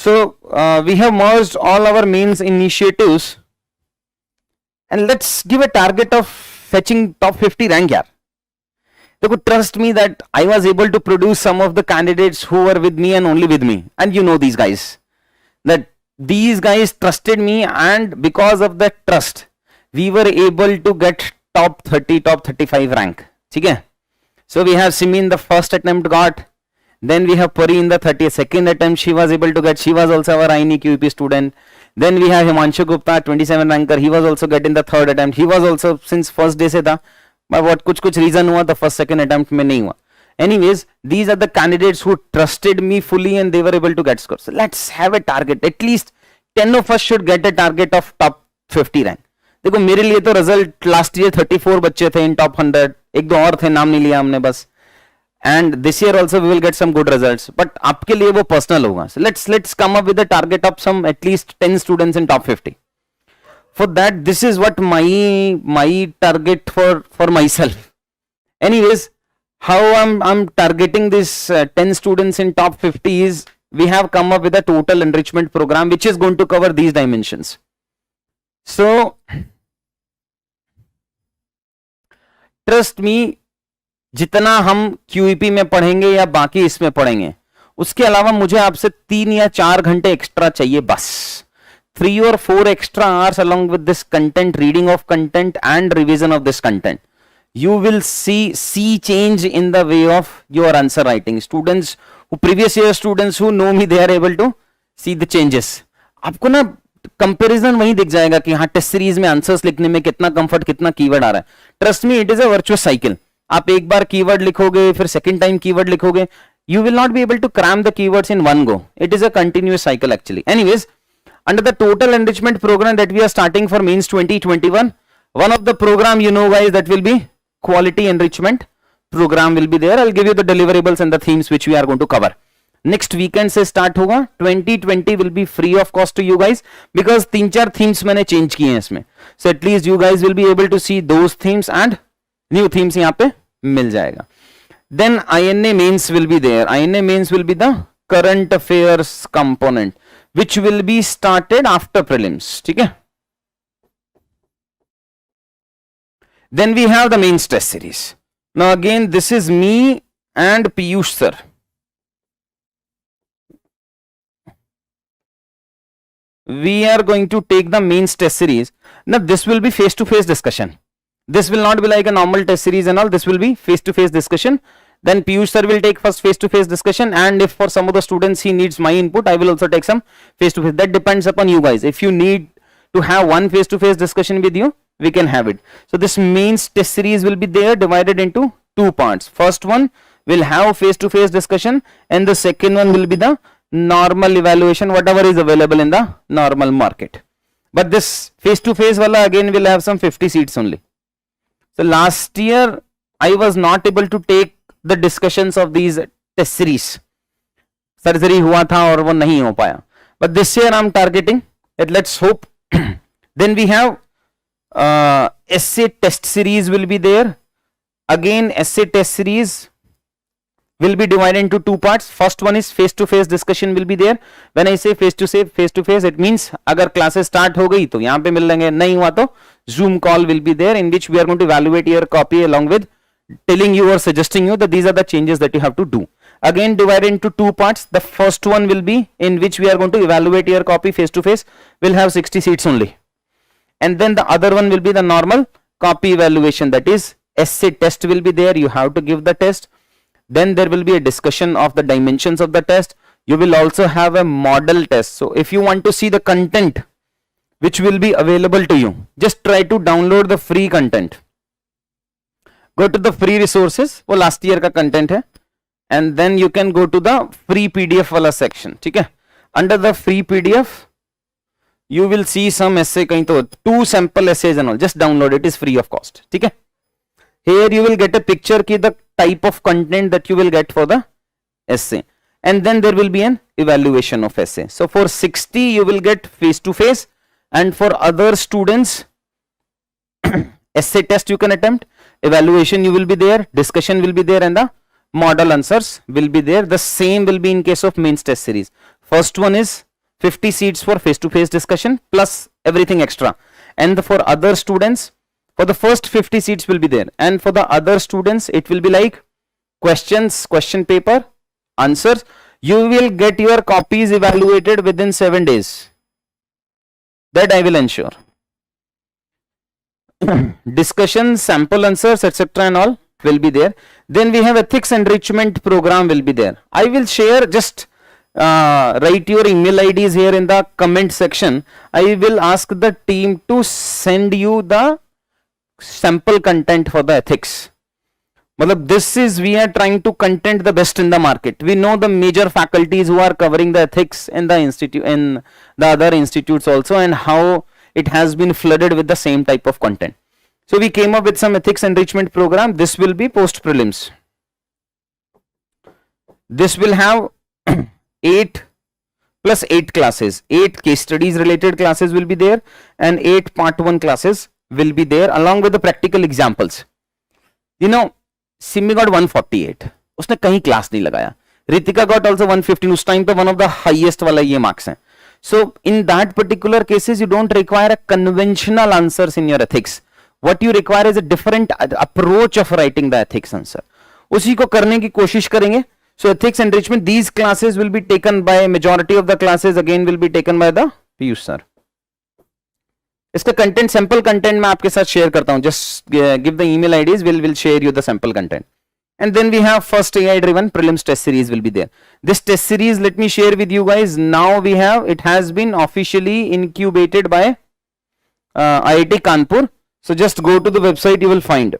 So we have merged all our mains initiatives, and let's give a target of fetching top 50 rank yaar. They could trust me that I was able to produce some of the candidates who were with me and only with me. And you know these guys, that these guys trusted me, and because of that trust, we were able to get top 30, top 35 rank. Okay? So we have Simi in the first attempt got, then we have Puri in the 32nd attempt, she was able to get, she was also our INE QEP student. Then we have Himanshu Gupta, 27 ranker, he was also getting the third attempt, he was also since first day se tha. But what kuch reason hua the first second attempt mein nahi hua. Anyways, these are the candidates who trusted me fully and they were able to get scores. So let's have a target. At least 10 of us should get a target of top 50 rank. देखो मेरे लिए तो result last year 34 बच्चे थे इन top 100, एक दो और थे, नाम नहीं लिया हमने बस. And this year also we will get some good results, but आपके लिए वो पर्सनल होगा. So let's come up with a target of some at least 10 students in top 50. For that, this is what my target for myself. Anyways, how I'm targeting this 10 students in top 50 is, we have come up with a total enrichment program which is going to cover these dimensions. So trust me, जितना हम QEP में पढ़ेंगे या बाकी इसमें पढ़ेंगे, उसके अलावा मुझे आपसे 3 या 4 घंटे एक्स्ट्रा चाहिए बस. 3 or 4 extra hours along with this content, reading of content and revision of this content. You will see change in the way of your answer writing. Students who previous year students who know me, they are able to see the changes. आपको ना comparison वही दिख जाएगा कि हाँ test series में answers लिखने में कितना कंफर्ट, कितना कीवर्ड आ रहा है. Trust me, it is a virtuous cycle. आप एक बार कीवर्ड लिखोगे, फिर सेकंड टाइम कीवर्ड लिखोगे, you will not be able to cram the keywords in one go. It is a continuous cycle actually. Anyways, under the total enrichment program that we are starting for mains 2021, one of the program, you know guys, that will be quality enrichment program will be there. I'll give you the deliverables and the themes which we are going to cover. Next weekend से start होगा. 2020 will be free of cost to you guys because 3-4 themes मैंने change किए हैं इसमें. So at least you guys will be able to see those themes and new themes यहाँ पे मिल जाएगा. Then INA mains will be there. INA mains will be the current affairs component which will be started after prelims. ठीक है? Then we have the mains test series. Now again, this is me and Piyush sir. We are going to take the mains test series. Now this will be face-to-face discussion. This will not be like a normal test series and all. This will be face-to-face discussion. Then Piyush sir will take first face-to-face discussion, and if for some of the students he needs my input, I will also take some face-to-face. That depends upon you guys. If you need to have one face-to-face discussion with you, we can have it. So this mains test series will be there divided into 2 parts. First one will have face-to-face discussion, and the second one will be the normal evaluation, whatever is available in the normal market. But this face-to-face wala again will have some 50 seats only. So last year I was not able to take the discussions of these test series. Surgery हुआ था और वो नहीं हो पाया. But this year I'm targeting it. Let's hope. Then we have essay test series will be there. Again, essay test series will be divided into 2 parts. First one is face-to-face discussion will be there. When I say face-to-face, it means अगर classes start हो गई तो यहाँ पे मिल लेंगे, नहीं हुआ तो Zoom call will be there in which we are going to evaluate your copy along with telling you or suggesting you that these are the changes that you have to do. Again divided into 2 parts. The first one will be in which we are going to evaluate your copy face-to-face, will have 60 seats only. And then the other one will be the normal copy evaluation, that is essay test will be there. You have to give the test. Then there will be a discussion of the dimensions of the test. You will also have a model test. So if you want to see the content which will be available to you, just try to download the free content. Go to the free resources, वो last year का content है, and then you can go to the free PDF वाला section. ठीक है? Under the free PDF, you will see some essay, कहीं तो 2 sample essays and all. Just download it, is free of cost. ठीक है? Here you will get a picture की the type of content that you will get for the essay, and then there will be an evaluation of essay. So for 60 you will get face-to-face, and for other students essay test you can attempt, evaluation you will be there, discussion will be there, and the model answers will be there. The same will be in case of mains test series. First one is 50 seats for face to face discussion plus everything extra. And for other students, for the first 50 seats will be there, and for the other students it will be like questions, question paper, answers. You will get your copies evaluated within 7 days. That I will ensure. Discussion, sample answers, etc. and all will be there. Then we have ethics enrichment program will be there. I will share, just write your email IDs here in the comment section. I will ask the team to send you the sample content for the ethics. Matlab, this is, we are trying to content the best in the market. We know the major faculties who are covering the ethics in the institute, in the other institutes also, and how it has been flooded with the same type of content. So we came up with some ethics enrichment program. This will be post prelims. This will have 8 plus 8 classes. 8 case studies related classes will be there, and 8 part 1 classes will be there along with the practical examples. You know, Simi got 148. उसने कहीं class नहीं लगाया. Ritika got also 115. उस time पे one of the highest वाला ये marks हैं. So in that particular cases, you don't require a conventional answers in your ethics. What you require is a different approach of writing the ethics answer. उसी को करने की कोशिश करेंगे. So ethics enrichment, these classes will be taken by majority of the classes again will be taken by the Piyush sir. इसका content, sample content मैं आपके साथ शेयर करता हूं. Just give the email IDs, will share you the sample content. And then we have first AI driven prelims test series will be there. This test series, let me share with you guys. Now we have, it has been officially incubated by IIT Kanpur. So just go to the website, you will find.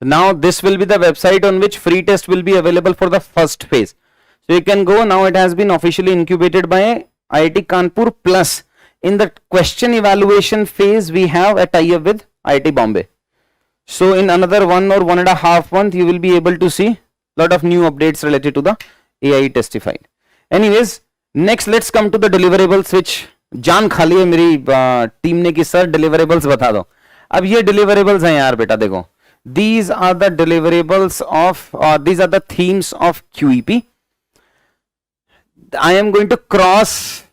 Now this will be the website on which free test will be available for the first phase. So you can go now. It has been officially incubated by IIT Kanpur. Plus in the question evaluation phase we have a tie-up with IIT Bombay. So in another 1 or 1.5 month you will be able to see lot of new updates related to the AI Testified. Anyways, next let's come to the deliverables which जान खाली है मेरी team ने कि sir deliverables बता दो. अब ये deliverables हैं यार बेटा, देखो. These are the deliverables of, these are the themes of QEP. I am going to cross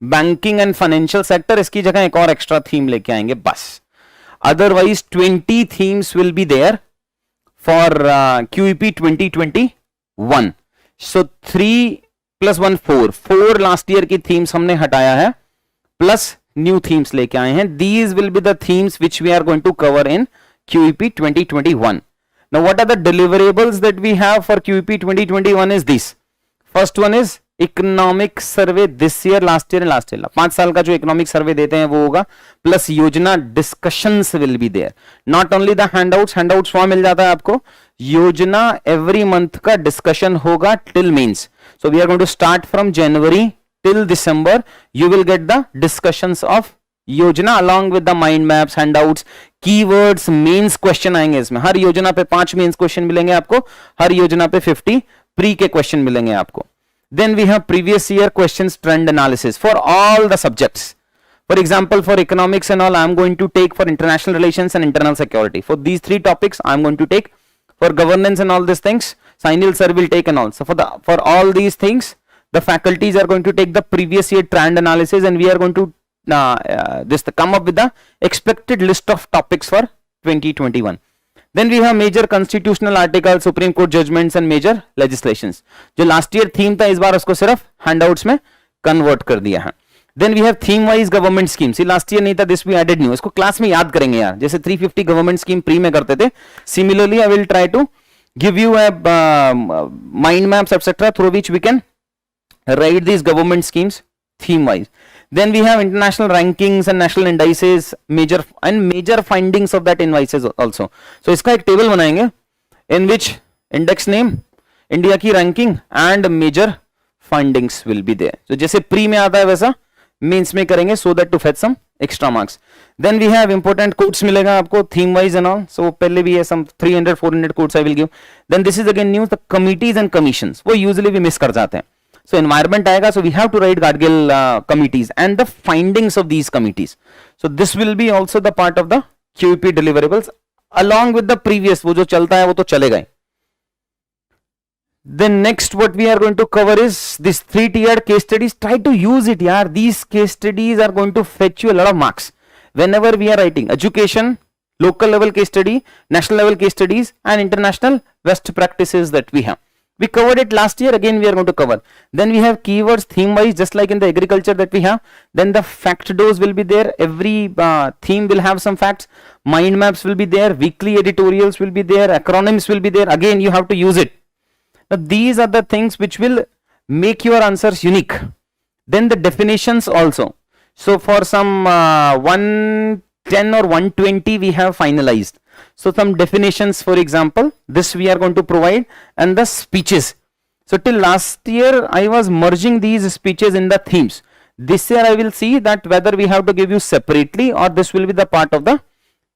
banking and financial sector. इसकी जगह एक और extra theme लेके आएंगे बस. Otherwise 20 themes will be there for QEP 2021. So 3 plus 1 4. 4 last year की themes हमने हटाया है, plus new themes लेके आए हैं. These will be the themes which we are going to cover in QEP 2021. Now what are the deliverables that we have for QEP 2021 is this. First one is economic survey this year, last year and last year. 5 साल का जो economic survey देते हैं वो होगा, plus योजना discussions will be there. Not only the handouts वहां मिल जाता है आपको, योजना every month का discussion होगा till mains. So we are going to start from January till December. You will get the discussions of योजना along with the mind maps, handouts, keywords, mains question आएंगे इसमें. हर योजना पे 5 मेंस क्वेश्चन मिलेंगे आपको, हर योजना पे 50 प्री के क्वेश्चन मिलेंगे आपको. Then we have previous year questions trend analysis for all the subjects. For example, for economics and all, I am going to take for international relations and internal security. For these 3 topics, I am going to take. For governance and all these things, Sainil sir will take and all. So for all these things, the faculties are going to take the previous year trend analysis, and we are going to come up with the expected list of topics for 2021. Then we have major constitutional articles, Supreme Court judgments and major legislations. जो last year theme था, इस बार उसको सिर्फ handouts में convert कर दिया है. Then we have theme wise government schemes. See, last year नहीं था, this we added new. इसको class में याद करेंगे यार, जैसे 350 government scheme pre में करते थे. Similarly, I will try to give you a mind maps etc. through which we can write these government schemes theme wise. Then we have international rankings and national indices, major findings of that indices also. So इसका एक table बनाएंगे in which index name, India की ranking and major findings will be there. So जैसे pre में आता है वैसा means में करेंगे so that to fetch some extra marks. Then we have important quotes मिलेगा आपको theme wise and all. So पहले भी है some 300-400 quotes I will give. Then this is again news, the committees and commissions. वो usually भी miss कर जाते हैं. So environment आएगा, so we have to write Gadgil committees and the findings of these committees. So this will be also the part of the QEP deliverables along with the previous. वो जो चलता है वो तो चलेगा ही. Then next what we are going to cover is this 3-tiered case studies. Try to use it, yaar. These case studies are going to fetch you a lot of marks whenever we are writing education, local level case study, national level case studies and international best practices that we have. We covered it last year, again we are going to cover. Then we have keywords theme wise, just like in the agriculture that we have. Then the fact dose will be there. Every theme will have some facts. Mind maps will be there. Weekly editorials will be there. Acronyms will be there. Again you have to use it. Now these are the things which will make your answers unique. Then the definitions also. So for some 110 or 120 we have finalized. So some definitions, for example, this we are going to provide, and the speeches. So till last year I was merging these speeches in the themes. This year I will see that whether we have to give you separately or this will be the part of the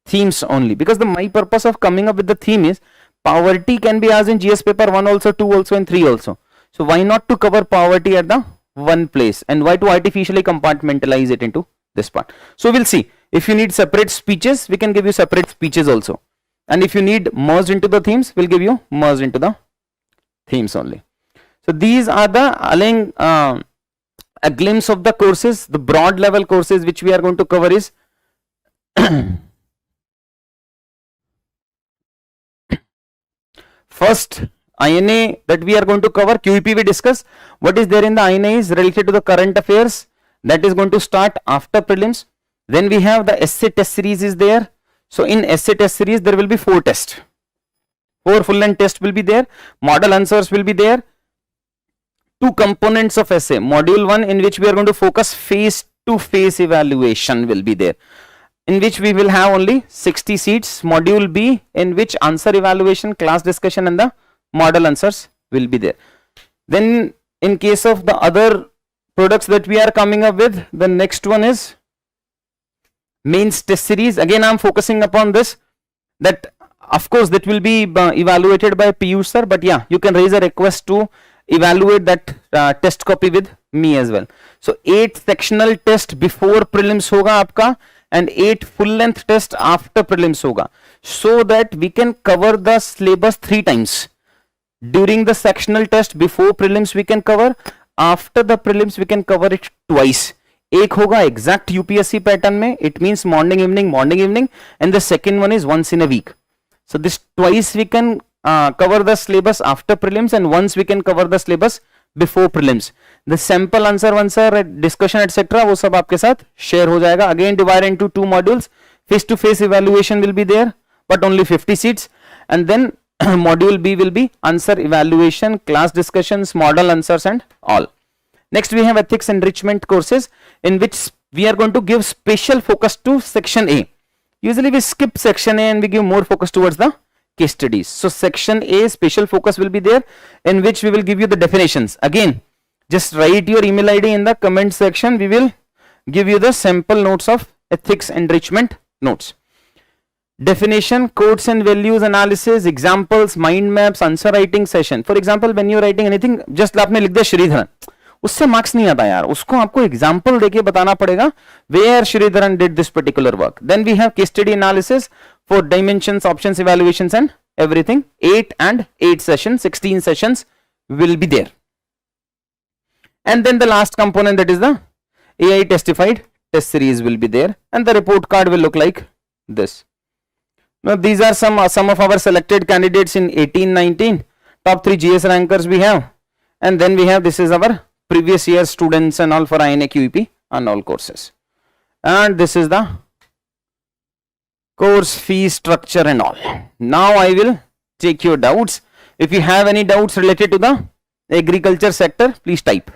themes only, because my purpose of coming up with the theme is poverty can be asked in GS paper 1 also, 2 also and 3 also. So why not to cover poverty at the one place, and why to artificially compartmentalize it into this part. So we'll see. If you need separate speeches, we can give you separate speeches also. And if you need merged into the themes, we'll give you merged into the themes only. So these are the a glimpse of the courses. The broad level courses which we are going to cover is first INA that we are going to cover. QEP we discuss. What is there in the INA is related to the current affairs. That is going to start after prelims. Then we have the essay test series is there. So in essay test series there will be 4 tests. 4 full length tests will be there. Model answers will be there. 2 components of essay. Module 1 in which we are going to focus face to face evaluation will be there, in which we will have only 60 seats. Module B in which answer evaluation, class discussion and the model answers will be there. Then in case of the other products that we are coming up with, the next one is mains test series. Again I am focusing upon this, that of course that will be evaluated by Piyush sir, but yeah, you can raise a request to evaluate that test copy with me as well. So 8 sectional test before prelims hoga aapka and 8 full length test after prelims hoga, so that we can cover the syllabus 3 times. During the sectional test before prelims we can cover, after the prelims we can cover it twice. एक होगा exact UPSC pattern में, it means morning evening, and the second one is once in a week. So this twice we can cover the syllabus after prelims, and once we can cover the syllabus before prelims. The sample answer discussion etc. वो सब आपके साथ share हो जाएगा. Again divided into 2 modules. Face to face evaluation will be there, but only 50 seats, and then module B will be answer evaluation, class discussions, model answers and all. Next we have ethics enrichment courses, in which we are going to give special focus to section A. Usually we skip section A and we give more focus towards the case studies. So section A special focus will be there, in which we will give you the definitions. Again, just write your email ID in the comment section. We will give you the sample notes of ethics enrichment notes. Definition, codes and values analysis, examples, mind maps, answer writing session. For example, when you are writing anything, just आपने लिख दिया श्रीधरन, उससे marks नहीं आता यार, उसको आपको example देके बताना पड़ेगा where Sridharan did this particular work. Then we have case study analysis for dimensions, options, evaluations and everything. 8 and 8 sessions, 16 sessions will be there. And then the last component, that is the AI testified test series will be there, and the report card will look like this. Now these are some of our selected candidates in 18-19, top 3 GS rankers we have, and then we have, this is our previous year students and all for INA QEP and all courses, and this is the course fee structure and all. Now I will take your doubts. If you have any doubts related to the agriculture sector, please type.